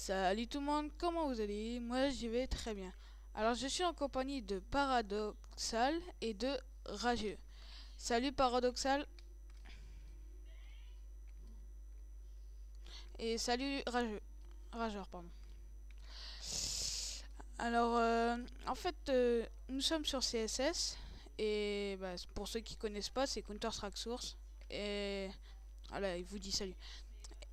Salut tout le monde, comment vous allez? Moi j'y vais très bien. Alors je suis en compagnie de Paradoxal et de Rageux. Salut Paradoxal et salut Rageux. Rageur, pardon. Alors en fait nous sommes sur CSS et bah, pour ceux qui connaissent pas c'est Counter-Strike Source et voilà il vous dit salut.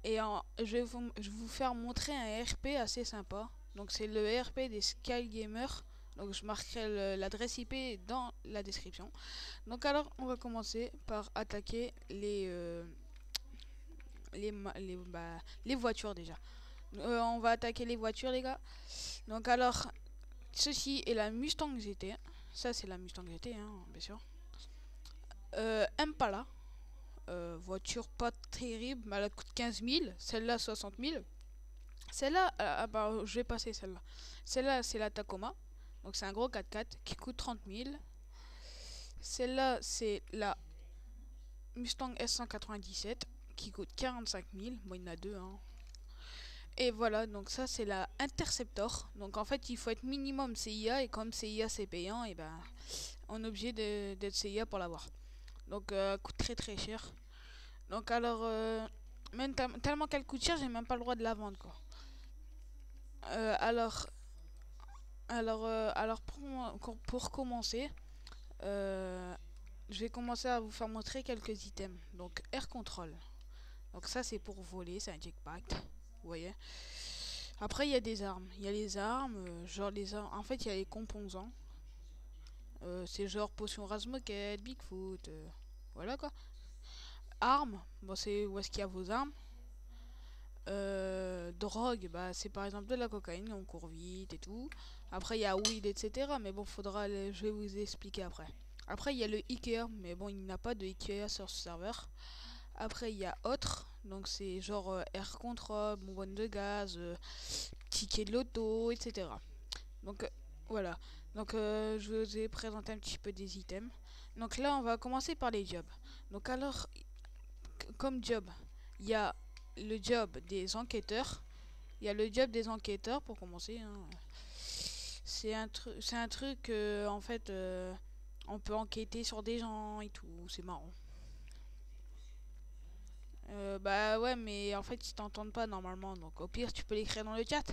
Je vais vous faire montrer un RP assez sympa. Donc c'est le RP des Sky Gamers. Donc je marquerai l'adresse IP dans la description. Donc alors on va commencer par attaquer les voitures déjà. On va attaquer les voitures les gars. Donc alors ceci est la Mustang GT. Ça c'est la Mustang GT hein, bien sûr. Impala. Voiture pas terrible, mais elle coûte 15 000. Celle-là 60 000. Celle-là, bah, je vais passer celle-là. Celle-là, c'est la Tacoma. Donc c'est un gros 4x4 qui coûte 30 000. Celle-là, c'est la Mustang S197 qui coûte 45 000. Bon, il y en a deux. Hein. Et voilà, donc ça, c'est la Interceptor. Donc en fait, il faut être minimum CIA. Et comme CIA, c'est payant, et ben, on est obligé d'être CIA pour l'avoir. Donc, coûte très très cher. Donc alors, même tellement qu'elle coûte cher, j'ai même pas le droit de la vendre, quoi. Euh, alors, alors pour commencer, euh, je vais commencer à vous faire montrer quelques items. Donc Air Control. Donc ça c'est pour voler, c'est un jetpack. Vous voyez. Après il y a des armes. Il y a les armes, genre les armes. En fait il y a les composants. C'est genre potion Razmoket, Bigfoot. Voilà quoi. Armes, bon c'est où est-ce qu'il y a vos armes. Drogue, bah c'est par exemple de la cocaïne, on court vite et tout. Après il y a weed, etc. Mais bon, je vais vous expliquer après. Après il y a le Ikea, mais bon il n'y a pas de Ikea sur ce serveur. Après il y a autre, donc c'est genre air control, bonbonne de gaz, ticket de loto, etc. Donc voilà. Donc je vous ai présenté un petit peu des items. Donc là on va commencer par les jobs. Donc alors comme job, il y a le job des enquêteurs. Il y a le job des enquêteurs pour commencer. Hein. C'est un truc en fait, on peut enquêter sur des gens et tout. C'est marrant. Bah ouais, mais en fait ils t'entendent pas normalement. Donc au pire tu peux l'écrire dans le chat.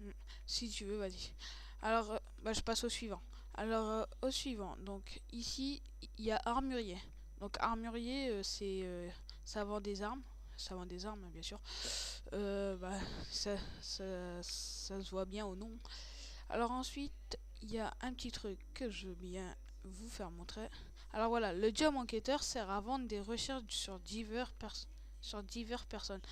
Hmm. Si tu veux, vas-y. Alors bah je passe au suivant. Alors au suivant. Donc ici il y a armurier. Donc armurier ça vend des armes. Ça vend des armes bien sûr. Bah, ça se voit bien au nom. Alors ensuite, il y a un petit truc que je veux bien vous faire montrer. Alors voilà, le job enquêteur sert à vendre des recherches sur diverses personnes.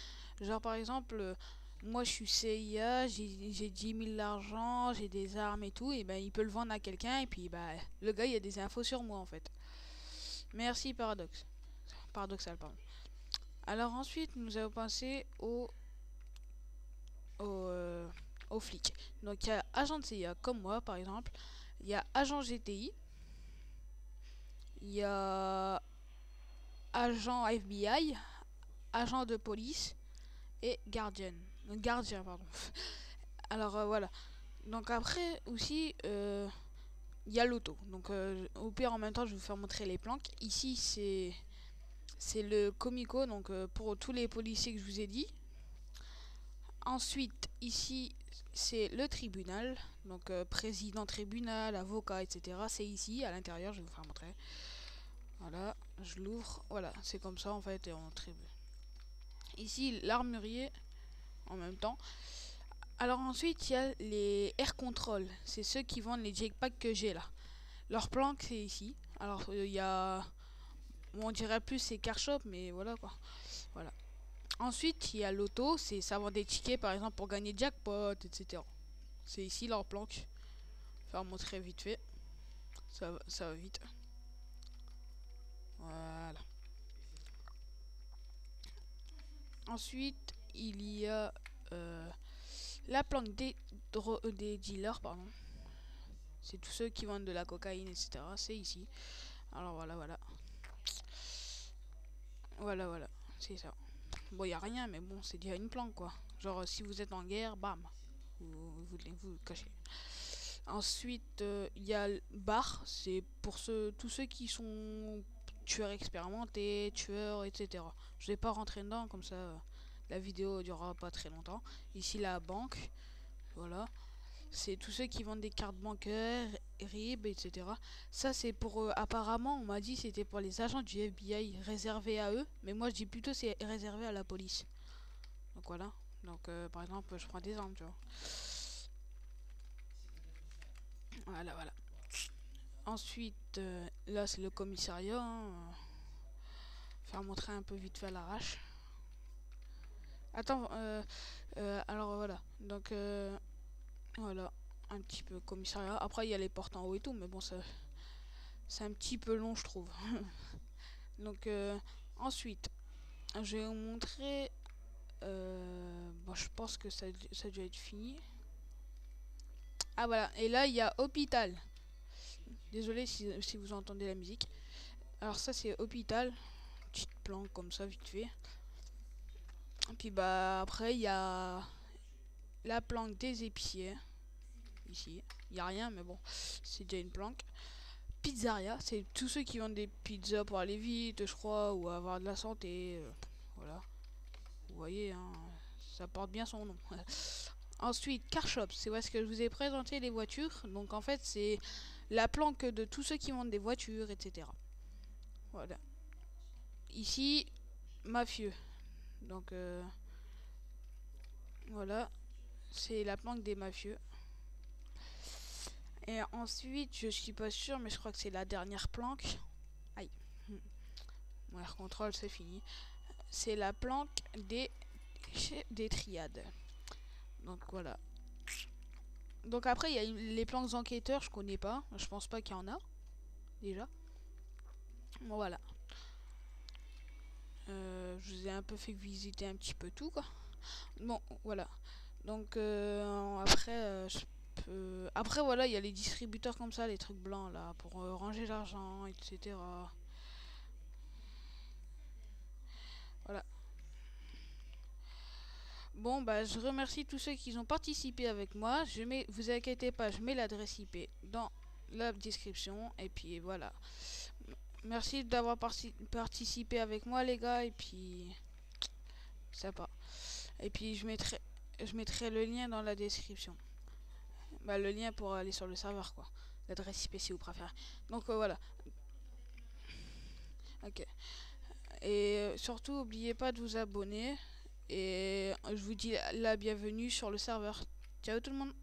Genre par exemple, moi je suis CIA, j'ai 10 000 d'argent, j'ai des armes et tout, et ben il peut le vendre à quelqu'un, et puis bah le gars il a des infos sur moi en fait. Merci Paradoxal, pardon. Alors ensuite, nous allons passer au, euh, aux flics. Donc il y a agent de CIA comme moi par exemple, il y a agent GTI, il y a agent FBI, agent de police et gardien pardon. Alors voilà. Donc après aussi il y a l'auto. Donc au pire en même temps je vais vous faire montrer les planques. Ici c'est le comico donc pour tous les policiers que je vous ai dit. Ensuite, ici, c'est le tribunal. Donc, président, tribunal, avocat, etc. C'est ici, à l'intérieur, je vais vous faire montrer. Voilà, je l'ouvre. Voilà, c'est comme ça, en fait, et on tribune. Ici, l'armurier, en même temps. Alors ensuite, il y a les air control. C'est ceux qui vendent les jetpacks que j'ai, là. Leur planque, c'est ici. Alors, il y a... Bon, on dirait plus c'est car shop, mais voilà, quoi. Voilà. Ensuite, il y a l'auto, c'est ça vend des tickets par exemple pour gagner jackpot, etc. C'est ici leur planque. Je vais vous montrer vite fait. Ça va vite. Voilà. Ensuite, il y a la planque des dealers, pardon. C'est tous ceux qui vendent de la cocaïne, etc. C'est ici. Alors voilà, voilà. Voilà, c'est ça. Bon, y a rien, mais bon, c'est déjà une planque, quoi. Genre, si vous êtes en guerre, bam, vous cachez. Ensuite, il y a le bar, c'est pour tous ceux qui sont tueurs expérimentés, tueurs, etc. Je vais pas rentrer dedans, comme ça, la vidéo durera pas très longtemps. Ici, la banque, voilà. C'est tous ceux qui vendent des cartes bancaires, RIB, etc. Ça, c'est pour, apparemment, on m'a dit c'était pour les agents du FBI réservé à eux, mais moi je dis plutôt c'est réservé à la police. Donc voilà. Donc, par exemple, je prends des armes, tu vois. Voilà. Ensuite, là, c'est le commissariat. Hein. Faire montrer un peu vite fait à l'arrache. Attends, alors voilà. Donc, voilà. Un petit peu commissariat. Après, il y a les portes en haut et tout, mais bon, ça, c'est un petit peu long, je trouve. Donc, ensuite, je vais vous montrer. Bon, je pense que ça a dû être fini. Ah, voilà. Et là, il y a hôpital. Désolé si vous entendez la musique. Alors, ça, c'est hôpital. Petite planque comme ça, vite fait. Et puis, bah, après, il y a la planque des épiciers. Ici. Il n'y a rien, mais bon, c'est déjà une planque. Pizzeria, c'est tous ceux qui vendent des pizzas pour aller vite, je crois, ou avoir de la santé. Voilà. Vous voyez, hein, ça porte bien son nom. Ensuite, car shop, c'est où est-ce que je vous ai présenté les voitures. Donc en fait, c'est la planque de tous ceux qui vendent des voitures, etc. Voilà. Ici, mafieux. Donc voilà, c'est la planque des mafieux. Et ensuite, je suis pas sûr, mais je crois que c'est la dernière planque. Aïe. Mon air contrôle, c'est fini. C'est la planque des triades. Donc voilà. Donc après, il y a les planques enquêteurs, je connais pas. Je pense pas qu'il y en a. Déjà. Bon, voilà. Je vous ai un peu fait visiter un petit peu tout, quoi. Bon, voilà. Donc après, après, voilà, il y a les distributeurs comme ça, les trucs blancs, là, pour ranger l'argent, etc. Voilà. Bon, bah, je remercie tous ceux qui ont participé avec moi. Vous inquiétez pas, je mets l'adresse IP dans la description. Et puis voilà. Merci d'avoir participé avec moi, les gars. Et puis, sympa. Et puis, je mettrai le lien dans la description. Bah, le lien pour aller sur le serveur, quoi. L'adresse IP si vous préférez. Donc, voilà. Ok. Et surtout, n'oubliez pas de vous abonner. Et je vous dis la bienvenue sur le serveur. Ciao tout le monde.